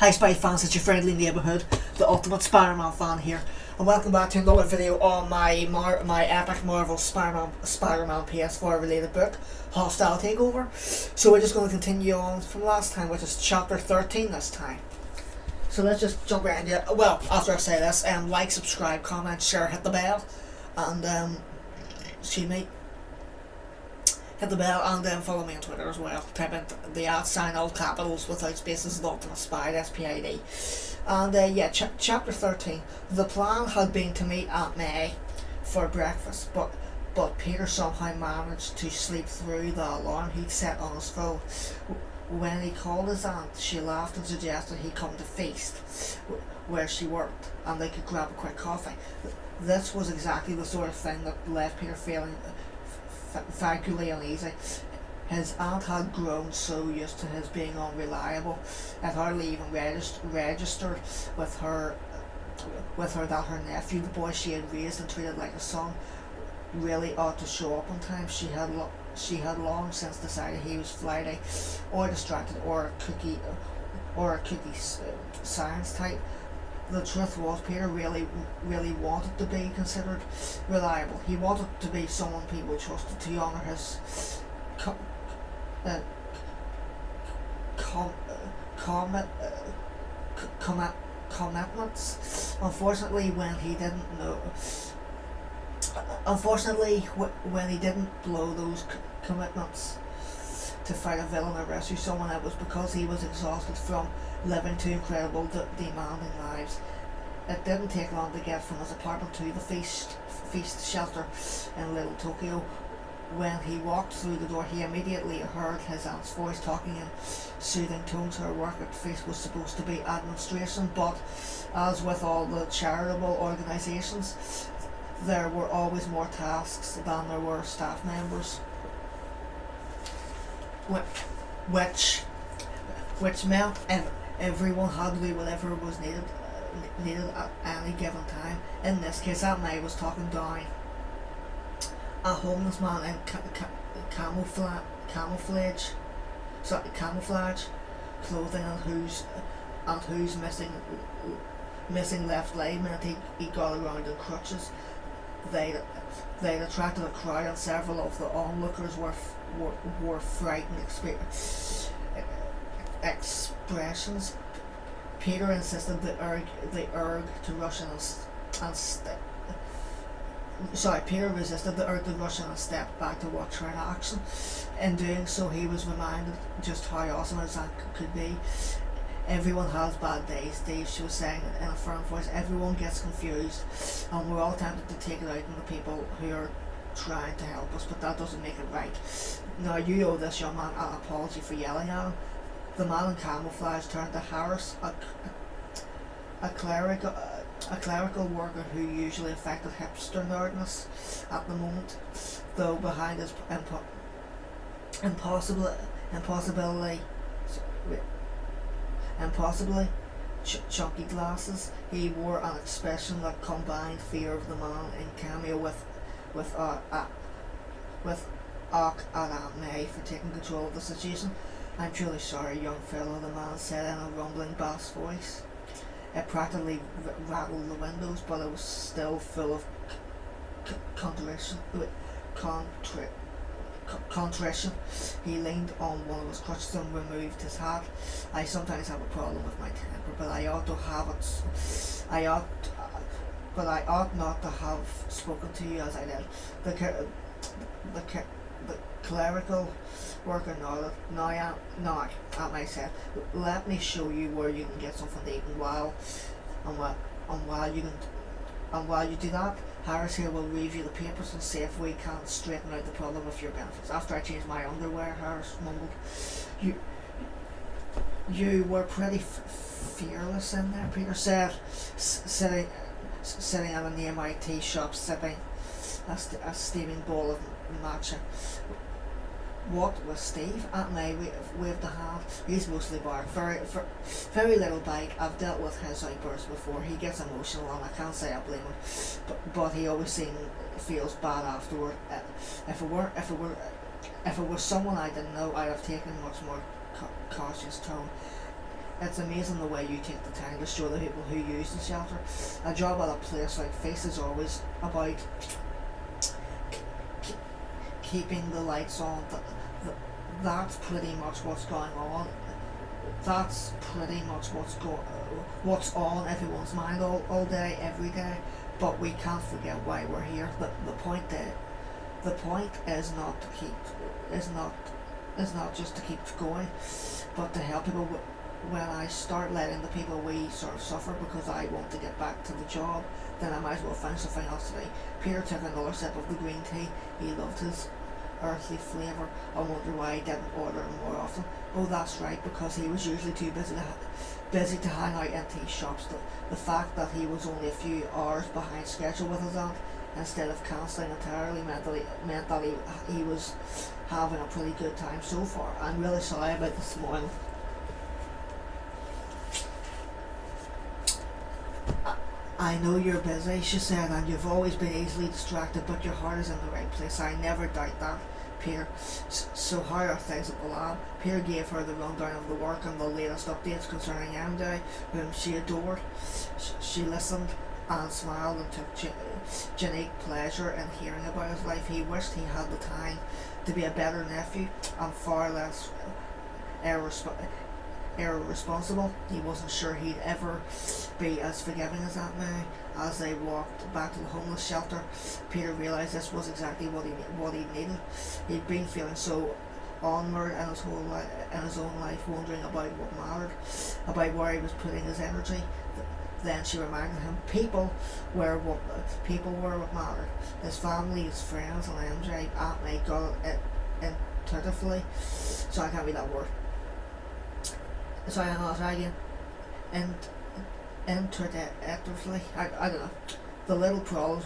Hi Spidey-Fans, it's your friendly neighbourhood, the ultimate Spider-Man fan here, and welcome back to another video on my epic Marvel Spider-Man PS4 related book, Hostile Takeover. So we're just going to continue on from last time, which is chapter 13 this time. So let's just jump right into it. Well, after I say this, like, subscribe, comment, share, hit the bell, and hit the bell, and then follow me on Twitter as well. Type in the @ all capitals without spaces, the ultimate Spidey, S-P-I-D. And chapter 13. The plan had been to meet Aunt May for breakfast, but Peter somehow managed to sleep through the alarm he'd set on his phone. When he called his aunt, she laughed and suggested he come to Feast, where she worked, and they could grab a quick coffee. This was exactly the sort of thing that left Peter feeling vaguely uneasy. His aunt had grown so used to his being unreliable, it hardly even registered with her that her nephew, the boy she had raised and treated like a son, really ought to show up on time. She had long since decided he was flighty, or distracted, or a cookie science type. The truth was, Peter really wanted to be considered reliable. He wanted to be someone people trusted, to honour his commitments. Unfortunately, when he didn't blow those commitments to fight a villain or rescue someone, it was because he was exhausted from living two incredible, demanding lives. It didn't take long to get from his apartment to the feast shelter in Little Tokyo. When he walked through the door, he immediately heard his aunt's voice talking in soothing tones. Her work at Feast was supposed to be administration, but as with all the charitable organisations, there were always more tasks than there were staff members, which meant everyone had to do whatever was needed at any given time. In this case, Aunt May was talking down a homeless man in camouflage clothing, and whose missing left leg meant he got around in crutches. They'd attracted a crowd, and several of the onlookers were frightened expressions. Peter insisted the urge to rush in Peter resisted the urge to rush in and stepped back to watch her in action. In doing so, he was reminded just how awesome his aunt could be. Everyone has bad days, Dave, she was saying in a firm voice. Everyone gets confused, and we're all tempted to take it out on the people who are trying to help us, but that doesn't make it right. Now, you owe this young man an apology for yelling at him. The man in camouflage turned to Harris, a clerical worker who usually affected hipster nerdness at the moment, though behind his impossibly chunky glasses, he wore an expression that combined fear of the man in cameo with Aunt May for taking control of the situation. "I'm truly sorry, young fellow," the man said in a rumbling bass voice. It practically rattled the windows, but it was still full of contrition. He leaned on one of his crutches and removed his hat. "I sometimes have a problem with my temper, but I ought not to have spoken to you as I did." The clerical worker nodded. Now, Aunt May said, "Let me show you where you can get something to eat, and while you do that, Harris here will review the papers and see if we can straighten out the problem with your benefits." "After I change my underwear," Harris mumbled. You were pretty fearless in there," Peter said, sitting at an MIT shop sipping a steaming bowl of matcha. "What was Steve?" Aunt May waved a hand. "He's mostly bark. Very little bite. I've dealt with his outbursts before. He gets emotional, and I can't say I blame him. But he always feels bad afterward. If it were someone I didn't know, I'd have taken a much more cautious tone. It's amazing the way you take the time to show the people who use the shelter. A job at a place like Face is always about keeping the lights on. That's pretty much what's going on. That's pretty much what's on everyone's mind all day, every day. But we can't forget why we're here. The point is not to keep is not just to keep going, but to help people. When I start letting the people we sort of suffer because I want to get back to the job, then I might as well find something else to do. Peter took another sip of the green tea. He loved his earthy flavour. I wonder why he didn't order it more often. Oh, that's right, because he was usually too busy to hang out in tea shops. The fact that he was only a few hours behind schedule with his aunt, instead of cancelling entirely, meant that he was having a pretty good time so far. I'm really sorry about this morning. I know you're busy, she said, and you've always been easily distracted, but your heart is in the right place. I never doubt that, Peter. So how are things at the lab? Peter gave her the rundown of the work and the latest updates concerning MJ, whom she adored. She listened and smiled and took unique pleasure in hearing about his life. He wished he had the time to be a better nephew and far less irresponsible. He wasn't sure he'd ever be as forgiving as Aunt May. As they walked back to the homeless shelter, Peter realised this was exactly what he needed. He'd been feeling so onward in his own life, wondering about what mattered, about where he was putting his energy. Then she reminded him people were what mattered. His family, his friends, and MJ. Aunt May got it intuitively. So I can't read that word. Sorry, I'll try again. And intuitively, I don't know. The little problems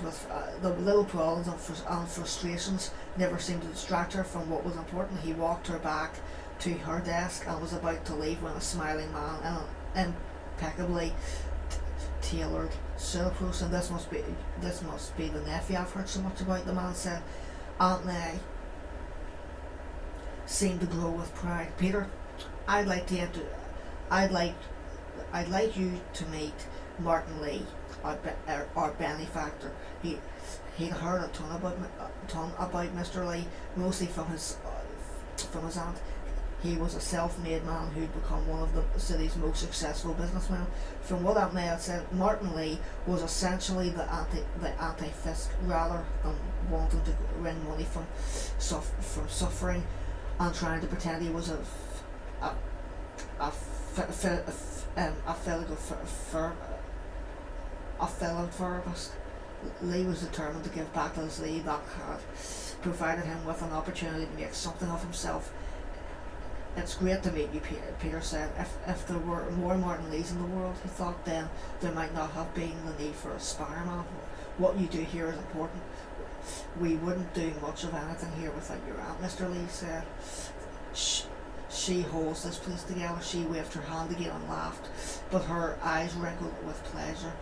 and frustrations never seemed to distract her from what was important. He walked her back to her desk and was about to leave when a smiling man in an impeccably tailored suit, and this must be the nephew I've heard so much about, the man said. Aunt May seemed to glow with pride. Peter, I'd like you to meet Martin Lee, our benefactor. He'd heard a ton about Mr. Lee, mostly from his aunt. He was a self-made man who'd become one of the city's most successful businessmen. From what Aunt May had said, Martin Lee was essentially the anti-Fisk, rather than wanting to wring money from suffering and trying to pretend he was a philanthropist. Lee was determined to give back to his Lee that had provided him with an opportunity to make something of himself. It's great to meet you, Peter said. If there were more Martin Lees in the world, he thought, then there might not have been the need for a Spider-Man. What you do here is important. We wouldn't do much of anything here without your aunt, Mr. Lee said. She holds this place together. She waved her hand again and laughed, but her eyes wrinkled with pleasure.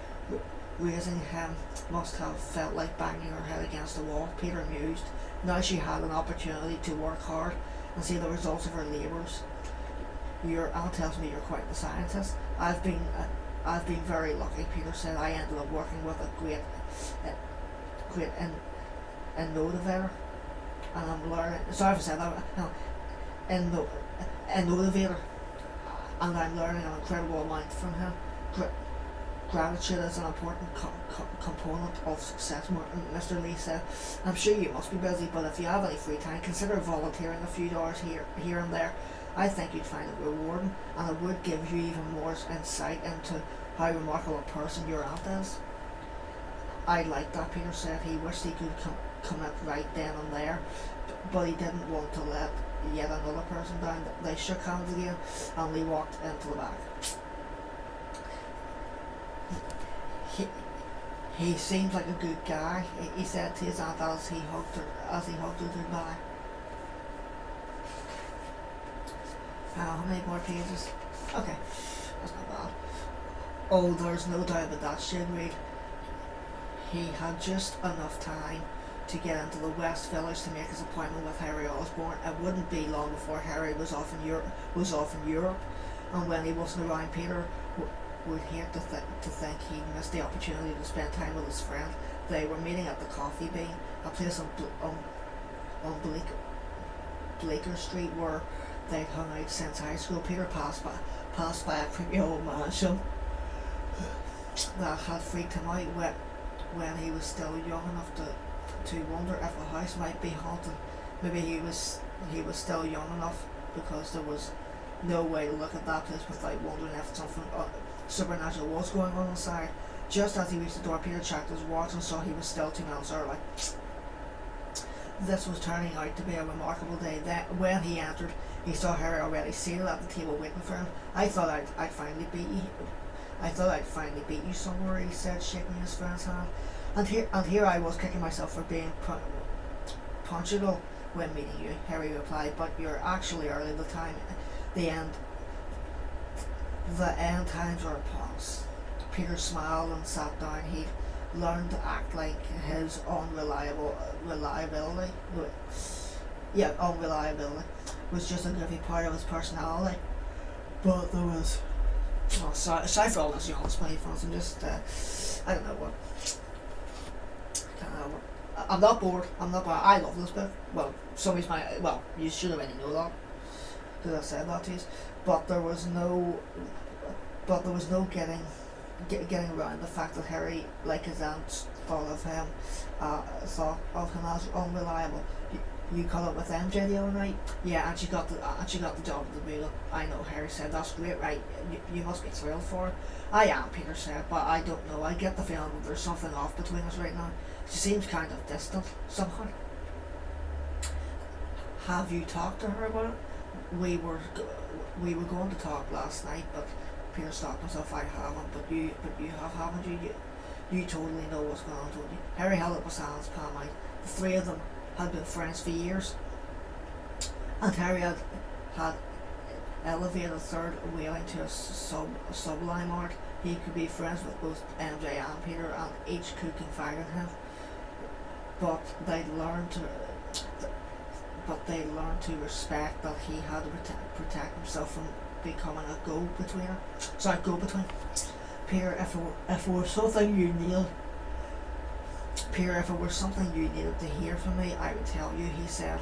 Raising him must have felt like banging her head against the wall, Peter mused. Now she had an opportunity to work hard and see the results of her labours. Your aunt tells me you're quite the scientist. I've been very lucky, Peter said. I ended up working with a great innovator, and I'm learning. Sorry if I said that. No, innovator, and I'm learning an incredible amount from him. Gratitude is an important component of success, Mr. Lee said. I'm sure you must be busy, but if you have any free time, consider volunteering a few hours here and there. I think you'd find it rewarding, and it would give you even more insight into how remarkable a person your aunt is. I'd like that, Peter said. He wished he could commit right then and there, but he didn't want to let yet another person down. They shook hands again, and Lee walked into the back. He seems like a good guy, he said to his aunt as he hugged her goodbye. How many more pages? Okay, that's not bad. Oh, there's no doubt about that, she agreed. He had just enough time to get into the West Village to make his appointment with Harry Osborn. It wouldn't be long before Harry was off in Europe, and when he wasn't around, Peter would hate to think he missed the opportunity to spend time with his friend. They were meeting at the Coffee Bean, a place on Bleecker Street where they'd hung out since high school. Peter passed by a creepy old mansion that had freaked him out when he was still young enough to wonder if a house might be haunted. Maybe he was still young enough, because there was no way to look at that place without wondering if something supernatural was going on inside. Just as he reached the door, Peter checked his watch and saw he was still 2 minutes early. This was turning out to be a remarkable day. When he entered, he saw Harry already seated at the table waiting for him. I thought I'd finally beat you somewhere, he said, shaking his friend's hand. And here I was kicking myself for being punctual when meeting you, Harry replied, but you're actually early. The end times are upon us. Peter smiled and sat down. He'd learned to act like his unreliability was just a goofy part of his personality. But there was... Oh, sorry for all this young Spidey-Fans. I'm just... I don't know what... I'm not bored. I love this book. Well, you should already know that, because I said that to you. But there was no getting around the fact that Harry, like his aunt, thought of him as unreliable. You caught up with MJ the other night? Yeah, and she got the job at the Beagle. I know, Harry said. That's great, right? You must be thrilled for her. I am, Peter said, but I don't know. I get the feeling that there's something off between us right now. She seems kind of distant, somehow. Have you talked to her about it? We were going to talk last night, but Peter stopped himself. I haven't, but you have, haven't you? You totally know what's going on, don't you? Harry held up his hands, palm out. The three of them had been friends for years, and Harry had elevated a third wheeling to a sublime art. He could be friends with both MJ and Peter, and each could confide in him. But they'd learned to respect that he had to protect himself from becoming a go-between. Peter, if it were something you needed, to hear from me, I would tell you, he said.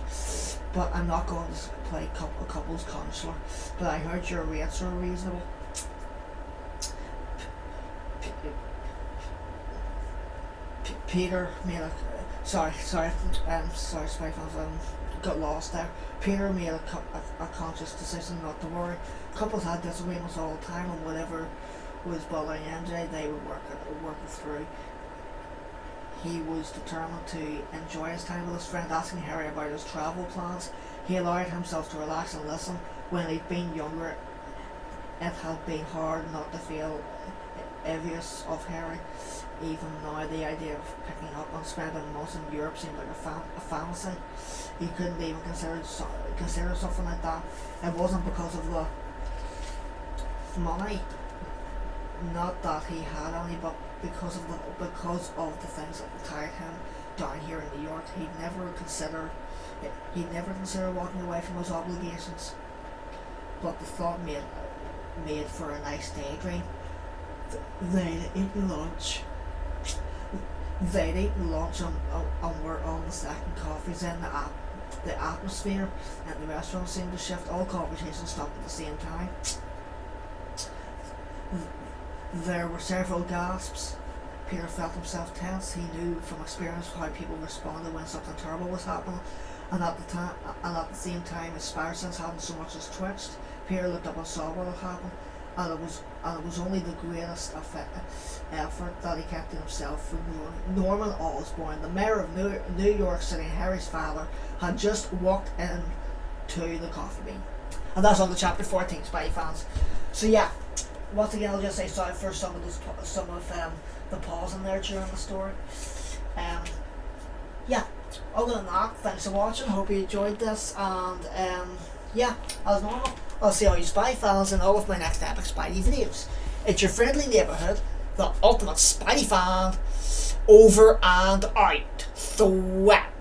But I'm not going to play couples counsellor. But I heard your rates are reasonable. Peter made a... Sorry, Spidey-Fans, got lost there. Peter made a conscious decision not to worry. Couples had disagreements all the time, and whatever was bothering MJ, they would work it through. He was determined to enjoy his time with his friend, asking Harry about his travel plans. He allowed himself to relax and listen. When he'd been younger, it had been hard not to feel envious of Harry. Even now, the idea of picking up and spending months in Europe seemed like a fantasy. He couldn't even consider something like that. It wasn't because of the money, not that he had any, but because of the things that tied him down here in New York. He'd never consider walking away from his obligations. But the thought made for a nice daydream. They'd eaten lunch and were on the second coffees in the atmosphere and the restaurant seemed to shift. All conversations stopped at the same time. There were several gasps. Peter felt himself tense. He knew from experience how people responded when something terrible was happening, and at the same time his spider sense hadn't so much as twitched. Peter looked up and saw what had happened, and it was only the greatest effort that he kept to himself from Norman Osborn, the mayor of New York City, Harry's father, had just walked into the Coffee Bean. And that's on to chapter 14, Spidey-Fans. So yeah, once again I'll just say sorry for some of the pause in there during the story. Yeah, other than that, thanks for watching. Hope you enjoyed this, and yeah, as normal, I'll see all you Spidey-Fans in all of my next epic Spidey videos. It's your friendly neighbourhood, the ultimate Spidey-Fan, over and out. Thwap.